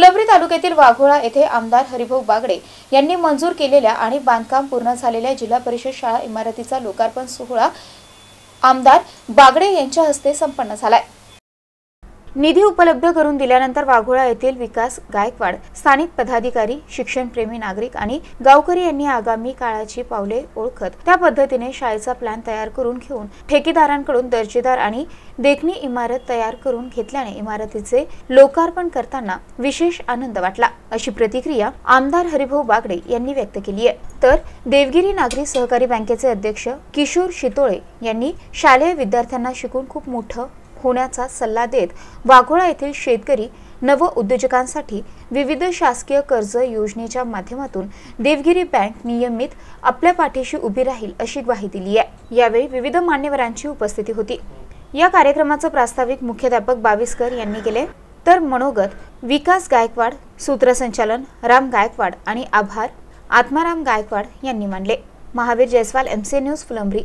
फुलंब्री तालुक्यातील वाघोळा येथे आमदार हरिभाऊ बागडे यांनी मंजूर केलेल्या आणि बांधकाम पूर्ण झालेल्या जिल्हा परिषद शाळा इमारतीचा लोकार्पण सोहळा आमदार बागडे यांच्या हस्ते संपन्न झाला। निधी उपलब्ध करून दिल्यानंतर वाघोळा येथील विकास गायकवाड, स्थानिक पदाधिकारी, शिक्षणप्रेमी नागरिक आणि गावकरी यांनी आगामी काळाची पावले ओळखत त्या पद्धतीने शाळेचा प्लॅन तयार करून घेऊन ठेकेदारांकडून दर्जेदार आणि देखणी इमारत तयार करून घेतल्याने इमारतीचे लोकार्पण करताना विशेष आनंद वाटला, अशी प्रतिक्रिया आमदार हरिभाऊ बागडे यांनी व्यक्त केली आहे। तर देवगिरी नागरी सहकारी बँकेचे अध्यक्ष किशोर शितोळे यांनी शालेय विद्यार्थ्यांना शिकून खूप मोठं होण्याचा सल्ला देत वाघोळा येथील शेतकरी नव उद्योजकांसाठी विविध शासकीय कर्ज योजनेच्या माध्यमातून देवगिरी बँक नियमित आपल्या पाठीशी उभी राहील अशी ग्वाही दिली आहे। यावेळी विविध मान्यवरांची उपस्थिती होती। या कार्यक्रमाचे प्रास्ताविक मुख्याध्यापक बाविस्कर यांनी केले, तर मनोगत विकास गायकवाड, सूत्रसंचालन राम गायकवाड आणि आभार आत्माराम गायकवाड यांनी मानले। Mahavir Jaiswal, MC news, Phulambri.